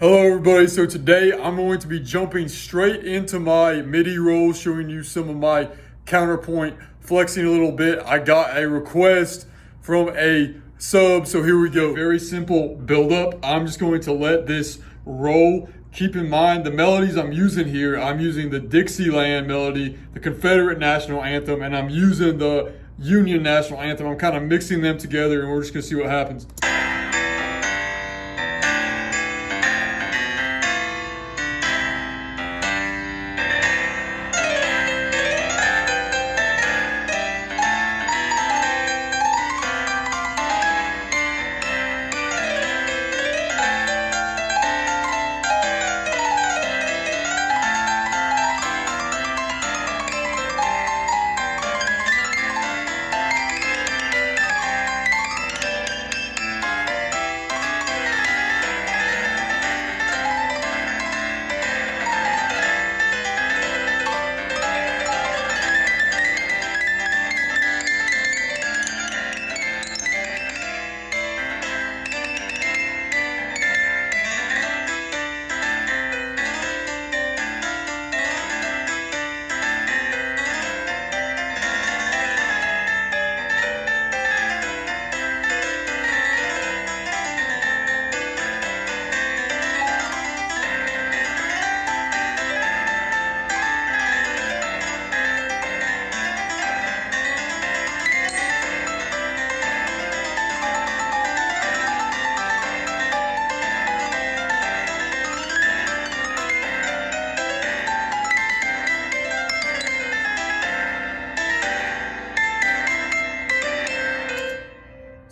Hello everybody, so today I'm going to be jumping straight into my MIDI rolls, showing you some of my counterpoint, flexing a little bit. I got a request from a sub, so here we go. Very simple build up. I'm just going to let this roll. Keep in mind the melodies I'm using here. I'm using the Dixieland melody, the Confederate National Anthem, and I'm using the Union National Anthem. I'm kind of mixing them together and we're just gonna see what happens.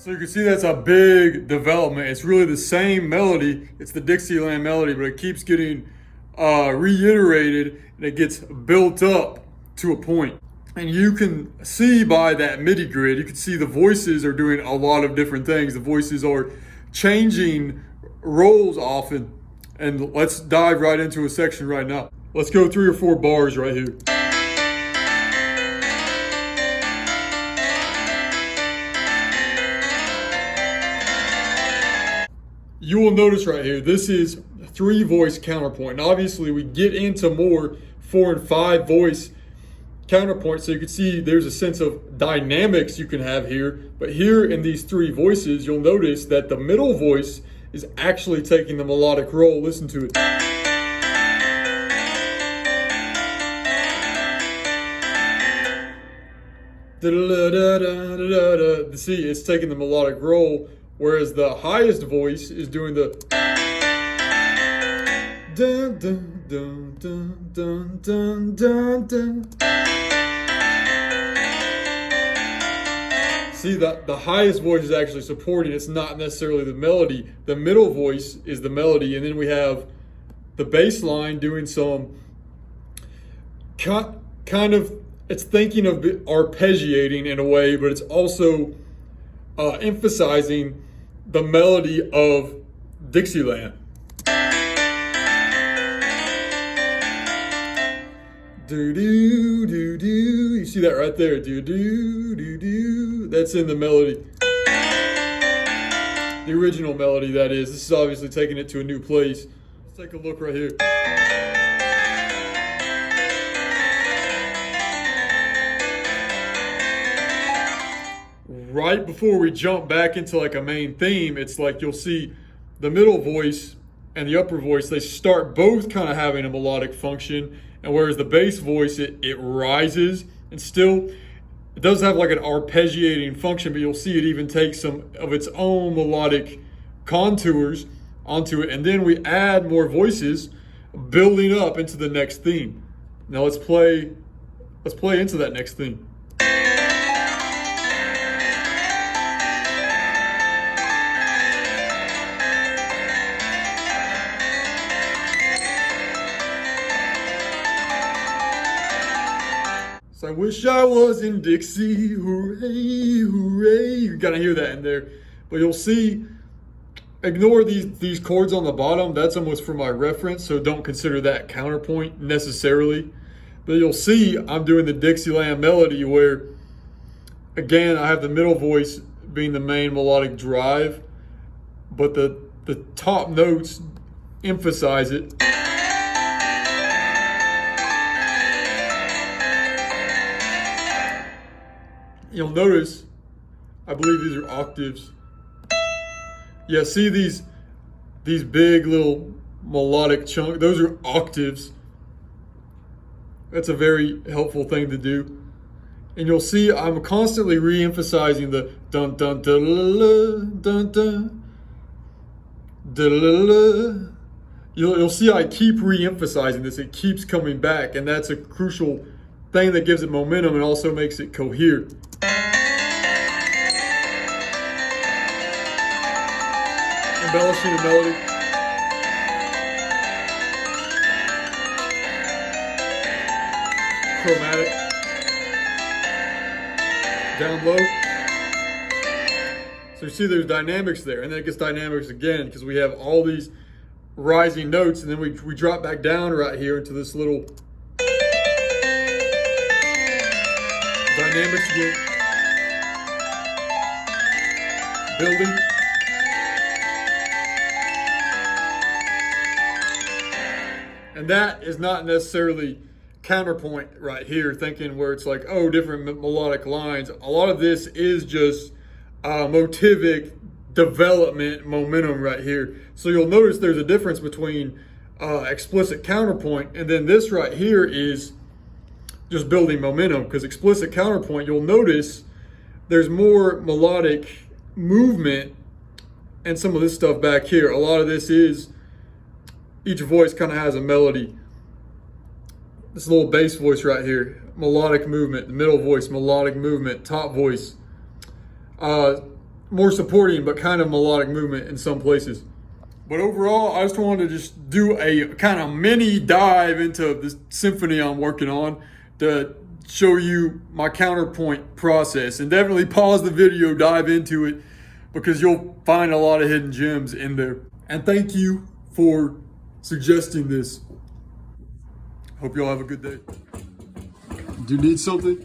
So you can see that's a big development. It's really the same melody. It's the Dixieland melody, but it keeps getting reiterated and it gets built up to a point. And you can see by that MIDI grid, you can see the voices are doing a lot of different things. The voices are changing roles often. And let's dive right into a section right now. Let's go 3 or 4 bars right here. You will notice right here, this is 3-voice counterpoint. And obviously we get into more 4 and 5 voice counterpoint, so you can see there's a sense of dynamics you can have here. But here in these 3 voices, you'll notice that the middle voice is actually taking the melodic role. Listen to it. See, it's taking the melodic role, whereas the highest voice is doing the dun, dun, dun, dun, dun, dun, dun, dun. See, the highest voice is actually supporting. It's not necessarily the melody. The middle voice is the melody, and then we have the bass line doing some kind of, it's thinking of arpeggiating in a way, but it's also emphasizing the melody of Dixieland. Do do do do. You see that right there? Do do do do. That's in the melody. The original melody, that is. This is obviously taking it to a new place. Let's take a look right here. Right before we jump back into like a main theme, it's like you'll see the middle voice and the upper voice, they start both kind of having a melodic function. And whereas the bass voice, it rises and still, it does have like an arpeggiating function, but you'll see it even take some of its own melodic contours onto it. And then we add more voices building up into the next theme. Now let's play into that next theme. So I wish I was in Dixie, hooray, hooray. You gotta hear that in there. But you'll see, ignore these chords on the bottom. That's almost for my reference, so don't consider that counterpoint necessarily. But you'll see I'm doing the Dixieland melody where, again, I have the middle voice being the main melodic drive, but the top notes emphasize it. You'll notice, I believe these are octaves. Yeah, see these big little melodic chunks? Those are octaves. That's a very helpful thing to do. And you'll see I'm constantly re-emphasizing the dun dun dun dun dun dun. You'll see I keep re-emphasizing this. It keeps coming back, and that's a crucial thing that gives it momentum and also makes it cohere. Embellishing the melody. Chromatic. Down low. So you see there's dynamics there, and then it gets dynamics again because we have all these rising notes, and then we drop back down right here into this little dynamics again. Building. And that is not necessarily counterpoint right here, thinking where it's like, oh, different melodic lines. A lot of this is just motivic development momentum right here. So you'll notice there's a difference between explicit counterpoint, and then this right here is just building momentum, because explicit counterpoint, you'll notice there's more melodic movement and some of this stuff back here. A lot of this is each voice kind of has a melody. This little bass voice right here, melodic movement. The middle voice, melodic movement. Top voice, more supporting, but kind of melodic movement in some places. But overall, I just wanted to just do a kind of mini dive into this symphony I'm working on to show you my counterpoint process. And definitely pause the video, dive into it, because you'll find a lot of hidden gems in there. And thank you for suggesting this. Hope y'all have a good day. Do you need something?